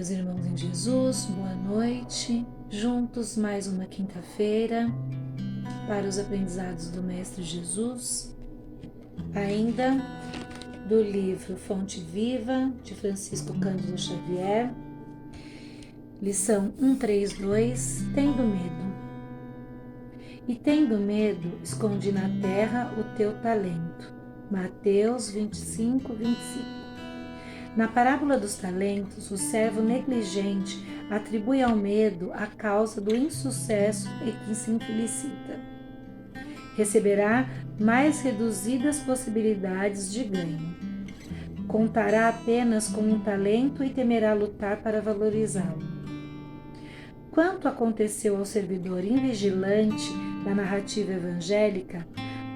caros irmãos em Jesus, boa noite. Juntos mais uma quinta-feira para os aprendizados do Mestre Jesus, ainda do livro Fonte Viva, de Francisco Cândido Xavier, lição 132, Tendo Medo. E tendo medo, esconde na terra o teu talento. Mateus 25, 25. Na parábola dos talentos, o servo negligente atribui ao medo a causa do insucesso e que se infelicita. Receberá mais reduzidas possibilidades de ganho. Contará apenas com um talento e temerá lutar para valorizá-lo. Quanto aconteceu ao servidor invigilante da narrativa evangélica,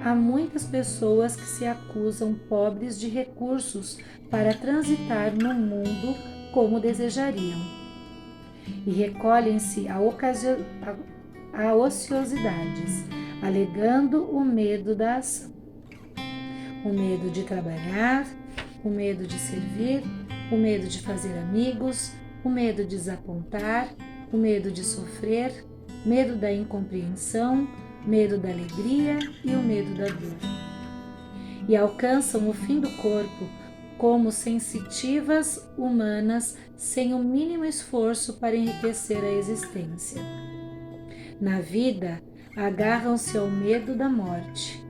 há muitas pessoas que se acusam pobres de recursos para transitar no mundo como desejariam e recolhem-se a ociosidades, alegando o medo da ação, o medo de trabalhar, o medo de servir, o medo de fazer amigos, o medo de desapontar, o medo de sofrer, medo da incompreensão, medo da alegria e o medo da dor. E alcançam o fim do corpo como sensitivas humanas sem o mínimo esforço para enriquecer a existência. Na vida, agarram-se ao medo da morte.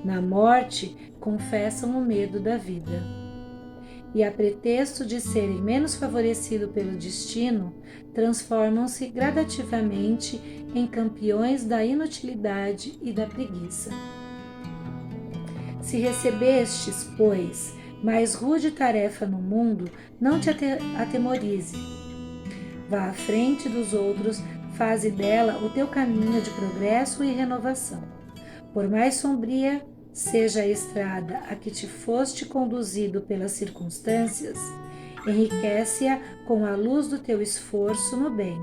Na morte, confessam o medo da vida. E a pretexto de serem menos favorecidos pelo destino, transformam-se gradativamente em campeões da inutilidade e da preguiça. Se recebestes, pois, mais rude tarefa no mundo, não te atemorize. Vá à frente dos outros, faze dela o teu caminho de progresso e renovação. Por mais sombria seja a estrada a que te foste conduzido pelas circunstâncias, enriquece-a com a luz do teu esforço no bem,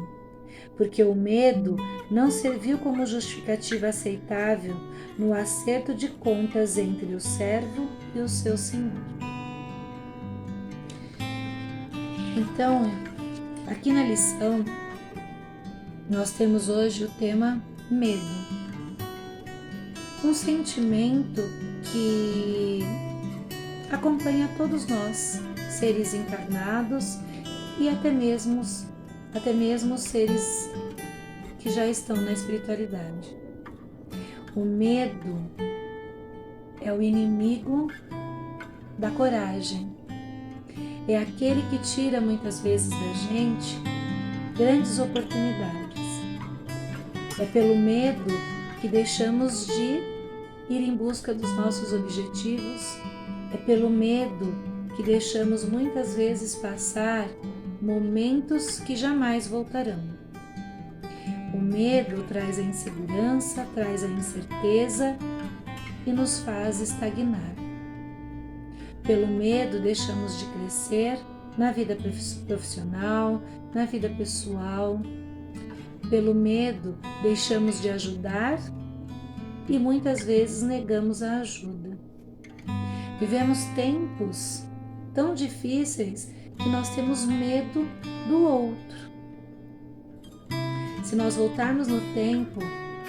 porque o medo não serviu como justificativa aceitável no acerto de contas entre o servo e o seu senhor. Então, aqui na lição, nós temos hoje o tema medo. Um sentimento que acompanha todos nós, seres encarnados e até mesmo seres que já estão na espiritualidade. O medo é o inimigo da coragem. É aquele que tira muitas vezes da gente grandes oportunidades. É pelo medo que deixamos de ir em busca dos nossos objetivos. É pelo medo que deixamos muitas vezes passar momentos que jamais voltarão. O medo traz a insegurança, traz a incerteza e nos faz estagnar. Pelo medo deixamos de crescer na vida profissional, na vida pessoal. Pelo medo deixamos de ajudar e muitas vezes negamos a ajuda. Vivemos tempos tão difíceis que nós temos medo do outro. Se nós voltarmos no tempo,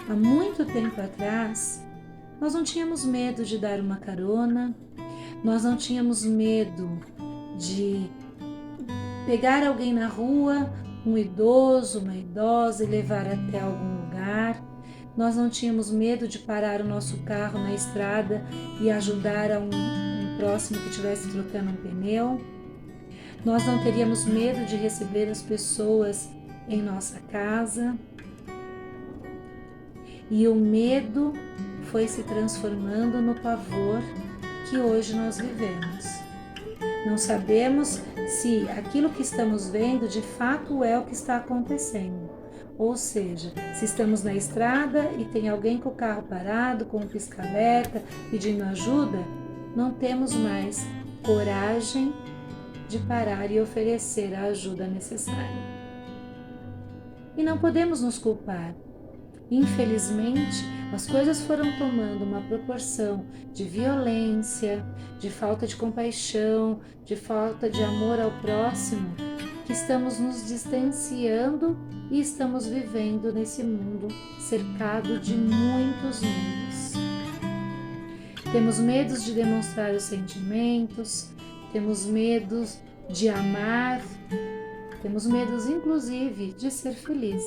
há muito tempo atrás, nós não tínhamos medo de dar uma carona, nós não tínhamos medo de pegar alguém na rua, um idoso, uma idosa, e levar até algum lugar. Nós não tínhamos medo de parar o nosso carro na estrada e ajudar a um próximo que estivesse trocando um pneu. Nós não teríamos medo de receber as pessoas em nossa casa. E o medo foi se transformando no pavor que hoje nós vivemos. Não sabemos se aquilo que estamos vendo de fato é o que está acontecendo. Ou seja, se estamos na estrada e tem alguém com o carro parado, com um pisca-alerta, pedindo ajuda, não temos mais coragem de parar e oferecer a ajuda necessária. E não podemos nos culpar. Infelizmente, as coisas foram tomando uma proporção de violência, de falta de compaixão, de falta de amor ao próximo, que estamos nos distanciando e estamos vivendo nesse mundo cercado de muitos medos. Temos medos de demonstrar os sentimentos, temos medos de amar, temos medos inclusive de ser feliz.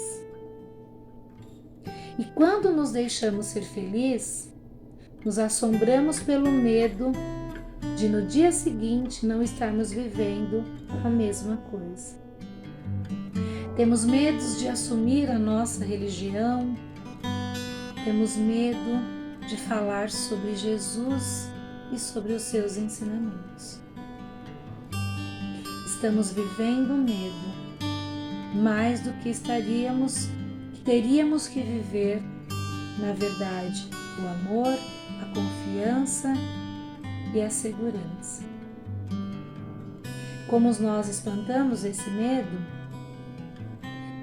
E quando nos deixamos ser felizes, nos assombramos pelo medo de no dia seguinte não estarmos vivendo a mesma coisa. Temos medos de assumir a nossa religião, temos medo de falar sobre Jesus e sobre os seus ensinamentos. Estamos vivendo medo, mais do que teríamos que viver, na verdade, o amor, a confiança e a segurança. Como nós espantamos esse medo?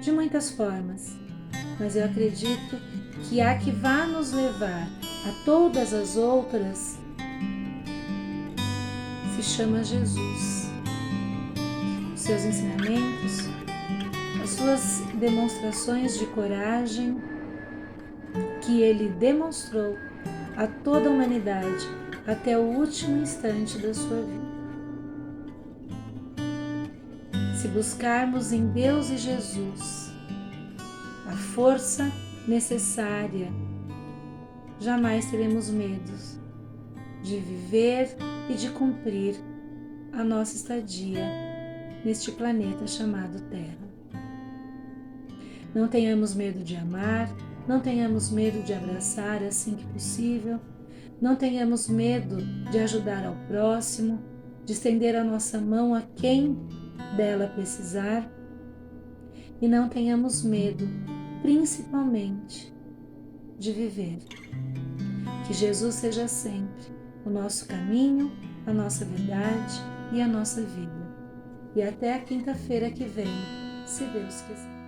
De muitas formas, mas eu acredito que a que vai nos levar a todas as outras se chama Jesus. Os seus ensinamentos, as suas demonstrações de coragem que ele demonstrou a toda a humanidade até o último instante da sua vida. Se buscarmos em Deus e Jesus a força necessária, jamais teremos medos de viver e de cumprir a nossa estadia neste planeta chamado Terra. Não tenhamos medo de amar, não tenhamos medo de abraçar assim que possível, não tenhamos medo de ajudar ao próximo, de estender a nossa mão a quem dela precisar, e não tenhamos medo, principalmente, de viver. Que Jesus seja sempre o nosso caminho, a nossa verdade e a nossa vida. E até a quinta-feira que vem, se Deus quiser.